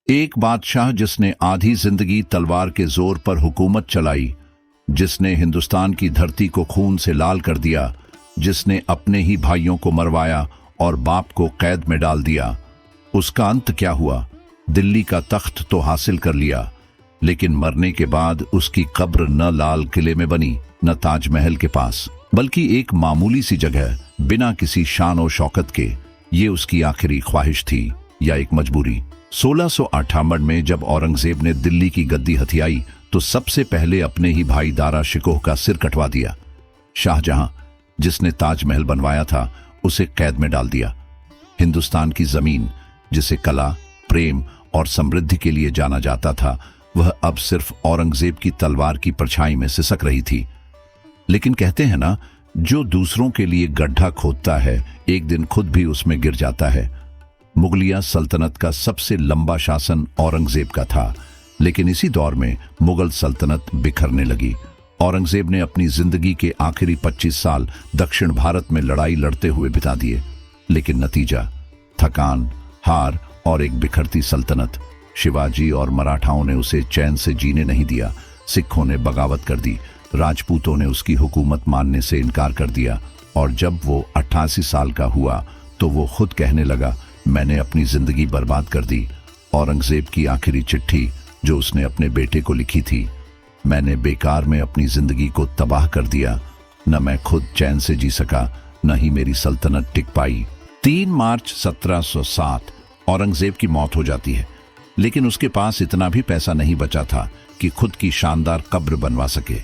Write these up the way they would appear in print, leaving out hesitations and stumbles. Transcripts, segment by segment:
एक बादशाह जिसने आधी जिंदगी तलवार के जोर पर हुकूमत चलाई, जिसने हिंदुस्तान की धरती को खून से लाल कर दिया, जिसने अपने ही भाइयों को मरवाया और बाप को कैद में डाल दिया, उसका अंत क्या हुआ? दिल्ली का तख्त तो हासिल कर लिया, लेकिन मरने के बाद उसकी कब्र न लाल किले में बनी, न ताजमहल के पास, बल्कि एक मामूली सी जगह, बिना किसी शान और शौकत के। ये उसकी आखिरी ख्वाहिश थी या एक मजबूरी? 1658 में जब औरंगजेब ने दिल्ली की गद्दी हथियाई तो सबसे पहले अपने ही भाई दारा शिकोह का सिर कटवा दिया। शाहजहां, जिसने ताजमहल बनवाया था, उसे कैद में डाल दिया। हिंदुस्तान की जमीन, जिसे कला, प्रेम और समृद्धि के लिए जाना जाता था, वह अब सिर्फ औरंगजेब की तलवार की परछाई में सिसक रही थी। लेकिन कहते हैं ना, जो दूसरों के लिए गड्ढा खोदता है, एक दिन खुद भी उसमें गिर जाता है। मुगलिया सल्तनत का सबसे लंबा शासन औरंगजेब का था, लेकिन इसी दौर में मुगल सल्तनत बिखरने लगी। औरंगजेब ने अपनी जिंदगी के आखिरी 25 साल दक्षिण भारत में लड़ाई लड़ते हुए बिता दिए, लेकिन नतीजा थकान, हार और एक बिखरती सल्तनत। शिवाजी और मराठाओं ने उसे चैन से जीने नहीं दिया। सिखों ने बगावत कर दी, राजपूतों ने उसकी हुकूमत मानने से इनकार कर दिया, और जब वो 88 साल का हुआ तो वो खुद कहने लगा, मैंने अपनी जिंदगी बर्बाद कर दी। औरंगजेब की आखिरी चिट्ठी जो उसने अपने बेटे को लिखी थी, मैंने बेकार में अपनी जिंदगी को तबाह कर दिया, न मैं खुद चैन से जी सका, न ही मेरी सल्तनत टिक पाई। 3 मार्च 1707 औरंगजेब की मौत हो जाती है, लेकिन उसके पास इतना भी पैसा नहीं बचा था कि खुद की शानदार कब्र बनवा सके।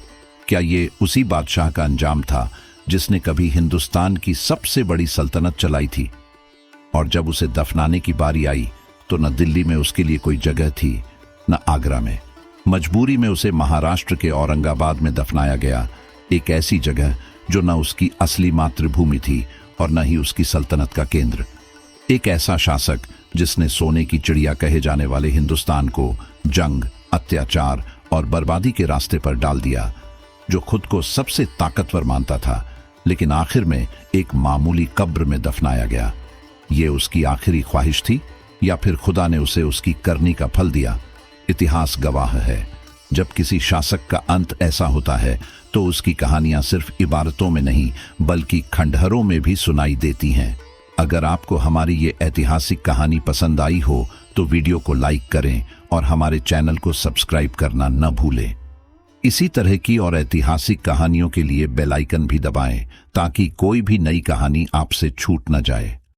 क्या ये उसी बादशाह का अंजाम था जिसने कभी हिंदुस्तान की सबसे बड़ी सल्तनत चलाई थी? और जब उसे दफनाने की बारी आई तो न दिल्ली में उसके लिए कोई जगह थी, न आगरा में। मजबूरी में उसे महाराष्ट्र के औरंगाबाद में दफनाया गया, एक ऐसी जगह जो न उसकी असली मातृभूमि थी और न ही उसकी सल्तनत का केंद्र। एक ऐसा शासक जिसने सोने की चिड़िया कहे जाने वाले हिंदुस्तान को जंग, अत्याचार और बर्बादी के रास्ते पर डाल दिया, जो खुद को सबसे ताकतवर मानता था, लेकिन आखिर में एक मामूली कब्र में दफनाया गया। ये उसकी आखिरी ख्वाहिश थी या फिर खुदा ने उसे उसकी करनी का फल दिया? इतिहास गवाह है, जब किसी शासक का अंत ऐसा होता है तो उसकी कहानियां सिर्फ इबारतों में नहीं बल्कि खंडहरों में भी सुनाई देती हैं। अगर आपको हमारी ये ऐतिहासिक कहानी पसंद आई हो तो वीडियो को लाइक करें और हमारे चैनल को सब्सक्राइब करना न भूलें। इसी तरह की और ऐतिहासिक कहानियों के लिए बेल आइकन भी दबाएं ताकि कोई भी नई कहानी आपसे छूट न जाए।